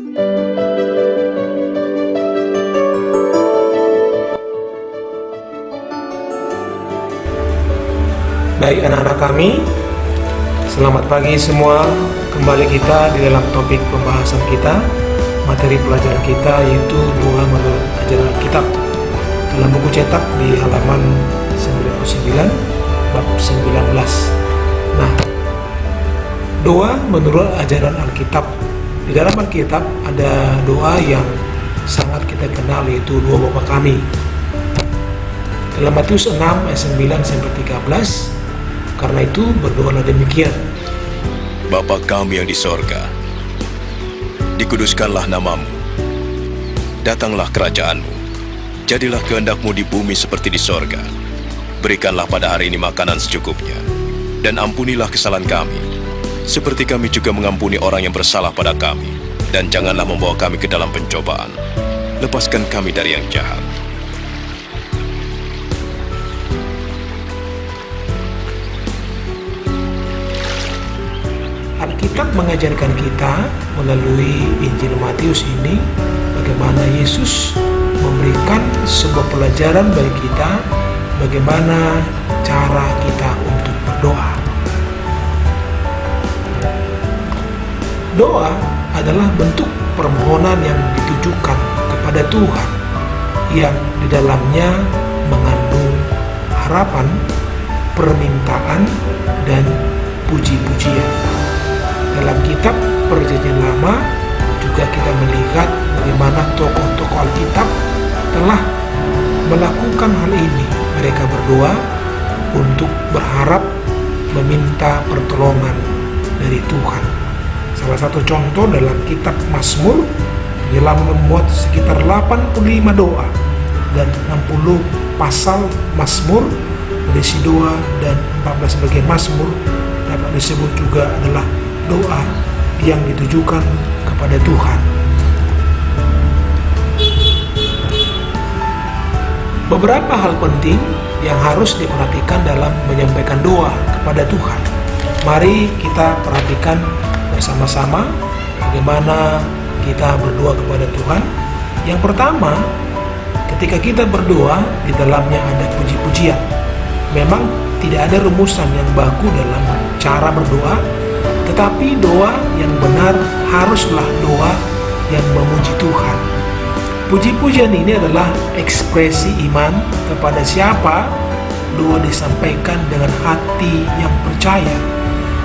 Baik anak-anak kami, selamat pagi semua. Kembali kita di dalam topik pembahasan kita, materi pelajaran kita yaitu doa menurut ajaran Alkitab. Dalam buku cetak di halaman 99 bab 19. Nah, doa menurut ajaran Alkitab. Di dalam Alkitab ada doa yang sangat kita kenal, yaitu doa Bapa kami. Dalam Matius 6 ayat 9 sampai 13, karena itu berdoalah demikian. Bapa kami yang di sorga, dikuduskanlah namamu. Datanglah kerajaanmu. Jadilah kehendakmu di bumi seperti di sorga. Berikanlah pada hari ini makanan secukupnya. Dan ampunilah kesalahan kami, seperti kami juga mengampuni orang yang bersalah pada kami. Dan janganlah membawa kami ke dalam pencobaan. Lepaskan kami dari yang jahat. Alkitab mengajarkan kita melalui Injil Matius ini bagaimana Yesus memberikan sebuah pelajaran bagi kita, bagaimana cara kita untuk berdoa. Doa adalah bentuk permohonan yang ditujukan kepada Tuhan, yang di dalamnya mengandung harapan, permintaan, dan puji-pujian. Dalam kitab Perjanjian Lama juga kita melihat bagaimana tokoh-tokoh Alkitab telah melakukan hal ini. Mereka berdoa untuk berharap meminta pertolongan dari Tuhan. Salah satu contoh dalam kitab Mazmur, dalam memuat sekitar 85 doa dan 60 pasal Mazmur berisi doa, dan 14 bagian Mazmur dapat disebut juga adalah doa yang ditujukan kepada Tuhan. Beberapa hal penting yang harus diperhatikan dalam menyampaikan doa kepada Tuhan. Mari kita perhatikan bersama-sama bagaimana kita berdoa kepada Tuhan. Yang pertama, ketika kita berdoa, di dalamnya ada puji-pujian. Memang tidak ada rumusan yang baku dalam cara berdoa, tetapi doa yang benar haruslah doa yang memuji Tuhan. Puji-pujian ini adalah ekspresi iman kepada siapa doa disampaikan dengan hati yang percaya.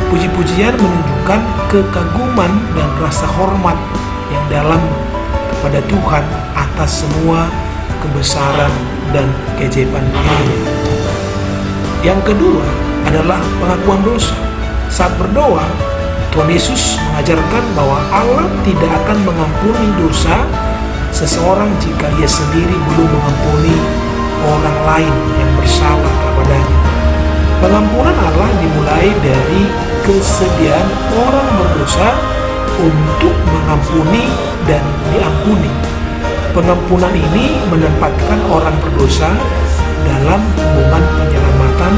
Puji-pujian menunjukkan kekaguman dan rasa hormat yang dalam kepada Tuhan atas semua kebesaran dan keajaiban dirinya. Yang kedua adalah pengakuan dosa. Saat berdoa, Tuhan Yesus mengajarkan bahwa Allah tidak akan mengampuni dosa seseorang jika ia sendiri belum mengampuni orang lain yang bersalah kepadanya. Pengampunan Allah dimulai dari kesediaan orang berdosa untuk mengampuni dan diampuni. Pengampunan ini menempatkan orang berdosa dalam hubungan penyelamatan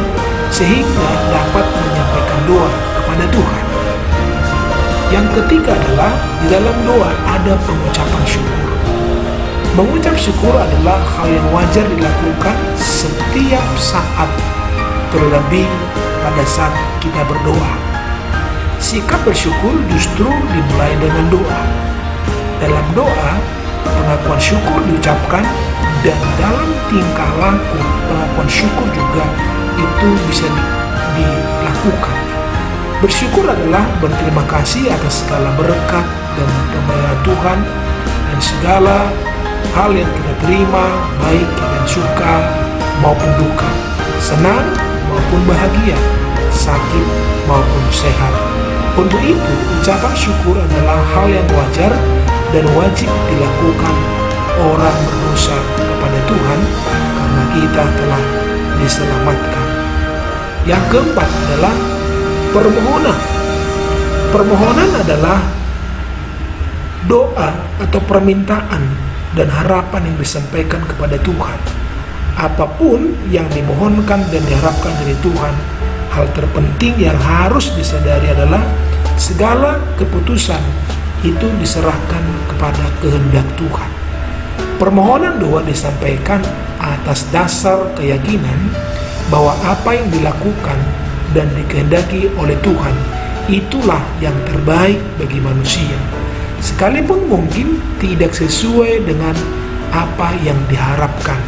sehingga dapat menyampaikan doa kepada Tuhan. Yang ketiga adalah di dalam doa ada pengucapan syukur. Mengucap syukur adalah hal yang wajar dilakukan setiap saat, terlebih pada saat kita berdoa. Sikap bersyukur justru dimulai dengan doa. Dalam doa, pengakuan syukur diucapkan, dan dalam tingkah laku pengakuan syukur juga itu bisa dilakukan. Bersyukur adalah berterima kasih atas segala berkat dan pemeliharaan Tuhan dan segala hal yang kita terima, baik dan suka maupun duka, senang maupun bahagia, sakit maupun sehat. Untuk itu, ucapan syukur adalah hal yang wajar dan wajib dilakukan orang berdosa kepada Tuhan karena kita telah diselamatkan. Yang keempat adalah permohonan. Permohonan adalah doa atau permintaan dan harapan yang disampaikan kepada Tuhan. Apapun yang dimohonkan dan diharapkan dari Tuhan, hal terpenting yang harus disadari adalah segala keputusan itu diserahkan kepada kehendak Tuhan. Permohonan doa disampaikan atas dasar keyakinan bahwa apa yang dilakukan dan dikehendaki oleh Tuhan itulah yang terbaik bagi manusia, sekalipun mungkin tidak sesuai dengan apa yang diharapkan,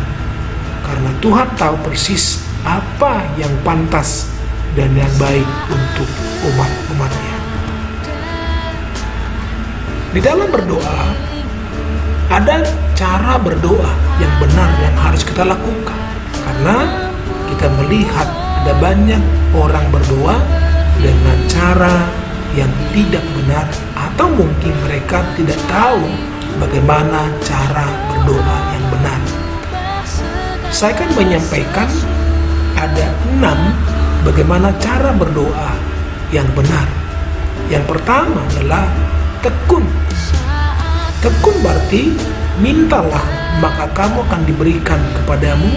karena Tuhan tahu persis apa yang pantas dan yang baik untuk umat-umatnya. Di dalam berdoa, ada cara berdoa yang benar yang harus kita lakukan, karena kita melihat ada banyak orang berdoa dengan cara yang tidak benar, atau mungkin mereka tidak tahu bagaimana cara berdoa yang benar. Saya akan menyampaikan ada 6 bagaimana cara berdoa yang benar. Yang pertama adalah tekun. Tekun berarti mintalah maka kamu akan diberikan kepadamu,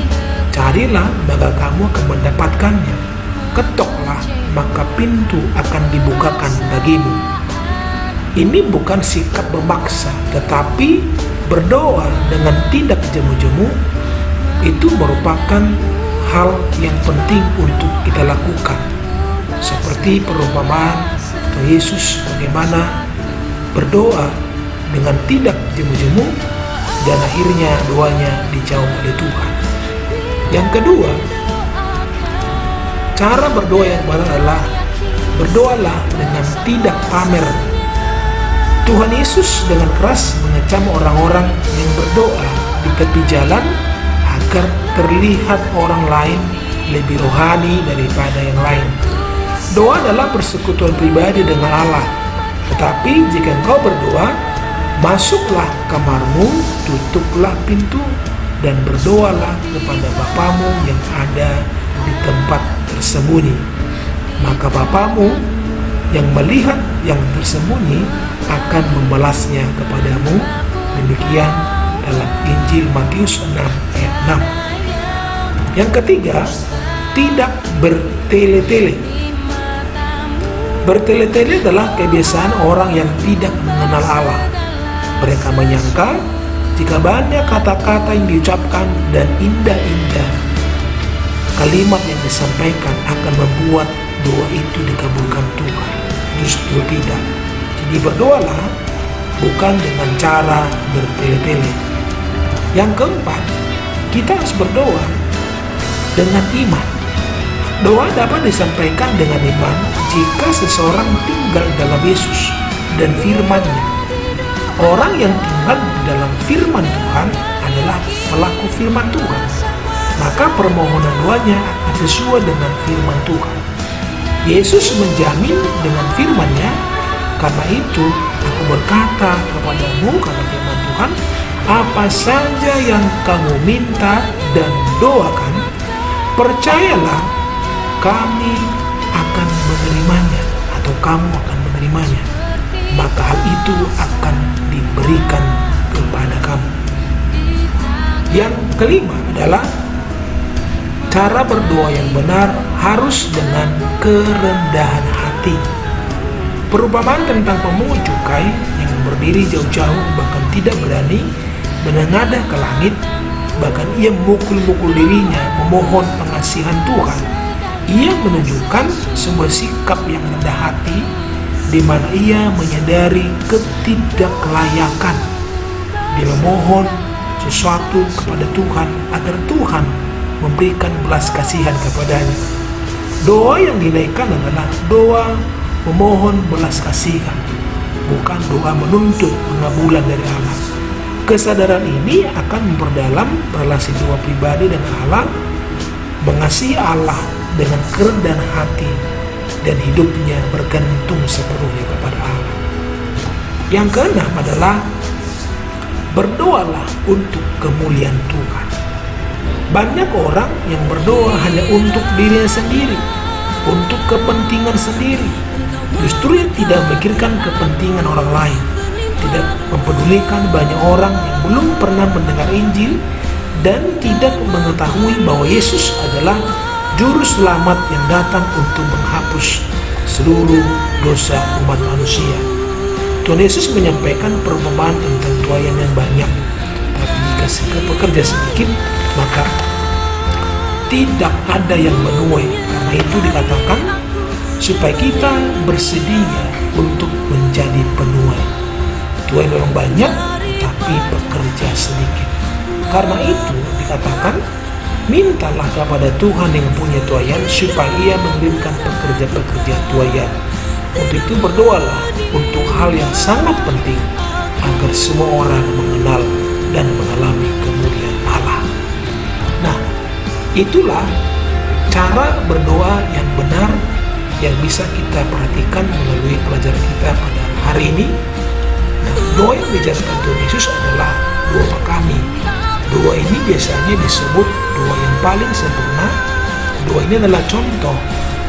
carilah maka kamu akan mendapatkannya, ketoklah maka pintu akan dibukakan bagimu. Ini bukan sikap memaksa, tetapi berdoa dengan tidak jemu-jemu itu merupakan hal yang penting untuk kita lakukan. Seperti perumpamaan atau Yesus bagaimana berdoa dengan tidak jemu-jemu dan akhirnya doanya dijawab oleh Tuhan. Yang kedua, cara berdoa yang benar adalah berdoalah dengan tidak pamer. Tuhan Yesus dengan keras mengecam orang-orang yang berdoa di tepi jalan agar terlihat orang lain lebih rohani daripada yang lain. Doa adalah persekutuan pribadi dengan Allah. Tetapi jika engkau berdoa, masuklah kamarmu, tutuplah pintu, dan berdoalah kepada Bapamu yang ada di tempat tersembunyi. Maka Bapamu yang melihat yang tersembunyi akan membalasnya kepadamu. Demikian dalam Injil Matius 6 ayat 6. Yang ketiga, tidak bertele-tele. Bertele-tele adalah kebiasaan orang yang tidak mengenal Allah. Mereka menyangka jika banyak kata-kata yang diucapkan dan indah-indah kalimat yang disampaikan akan membuat doa itu dikabulkan Tuhan. Justru tidak. Jadi berdoalah bukan dengan cara bertele-tele. Yang keempat, kita harus berdoa dengan iman. Doa dapat disampaikan dengan iman jika seseorang tinggal dalam Yesus dan firman-Nya. Orang yang tinggal dalam firman Tuhan adalah pelaku firman Tuhan. Maka permohonan doanya akan sesuai dengan firman Tuhan. Yesus menjamin dengan firman-Nya, karena itu aku berkata kepadamu, kata firman Tuhan, apa saja yang kamu minta dan doakan, percayalah kami akan menerimanya atau kamu akan menerimanya. Maka hal itu akan diberikan kepada kamu. Yang kelima adalah cara berdoa yang benar harus dengan kerendahan hati. Perumpamaan tentang pemungut cukai yang berdiri jauh-jauh bahkan tidak berani menengadah ke langit, bahkan ia memukul-mukul dirinya memohon pengasihan Tuhan. Ia menunjukkan sebuah sikap yang rendah hati, di mana ia menyadari ketidaklayakan. Dia memohon sesuatu kepada Tuhan agar Tuhan memberikan belas kasihan kepadanya. Doa yang dinaikkan adalah doa memohon belas kasihan, bukan doa menuntut pengabulan dari Allah. Kesadaran ini akan memperdalam relasi doa pribadi dengan Allah, mengasihi Allah dengan kerendahan hati, dan hidupnya bergantung sepenuhnya kepada Allah. Yang keenam adalah berdoalah untuk kemuliaan Tuhan. Banyak orang yang berdoa hanya untuk dirinya sendiri, untuk kepentingan sendiri. Justru yang tidak memikirkan kepentingan orang lain, tidak mempedulikan banyak orang yang belum pernah mendengar Injil dan tidak mengetahui bahwa Yesus adalah Juru Selamat yang datang untuk menghapus seluruh dosa umat manusia. Tuhan Yesus menyampaikan perumpamaan tentang tuaian yang banyak. Tapi jika pekerja sedikit, maka tidak ada yang menuai. Karena itu dikatakan supaya kita bersedia untuk menjadi penuai. Tuai memang banyak, tetapi pekerja sedikit. Karena itu dikatakan, mintalah kepada Tuhan yang punya tuaian supaya Ia mengirimkan pekerja-pekerja tuaian. Untuk itu berdoalah untuk hal yang sangat penting, agar semua orang mengenal dan mengalami kemuliaan Allah. Nah, itulah cara berdoa yang benar yang bisa kita perhatikan melalui pelajaran kita pada hari ini. Nah, doa yang diajarkan Tuhan Yesus adalah doa kami. Doa ini biasanya disebut doa yang paling sempurna. Doa ini adalah contoh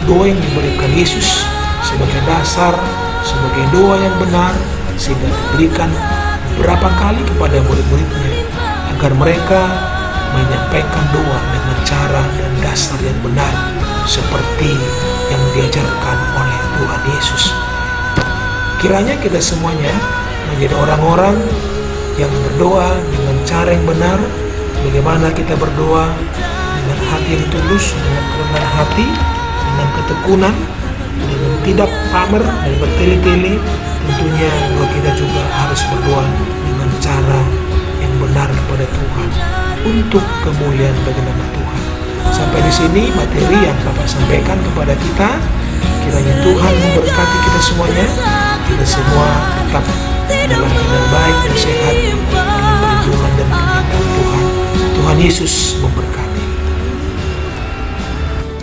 doa yang diberikan Yesus sebagai dasar, sebagai doa yang benar, sehingga diberikan beberapa kali kepada murid-muridnya agar mereka menyampaikan doa dengan cara dan dasar yang benar seperti yang diajarkan oleh Tuhan Yesus. Kiranya kita semuanya menjadi orang-orang yang berdoa dengan cara yang benar. Bagaimana kita berdoa dengan hati yang tulus, dengan kerendahan hati, dengan ketekunan, dengan tidak pamer dan bertele-tele. Tentunya bahwa kita juga harus berdoa dengan cara yang benar kepada Tuhan untuk kemuliaan bagi nama Tuhan. Sampai di sini materi yang Bapak sampaikan kepada kita. Kiranya Tuhan memberkati kita semuanya. Kita semua tetap dalam keadaan baik dan sehat dalam perlindungan dan penyertaan Tuhan. Tuhan Yesus memberkati.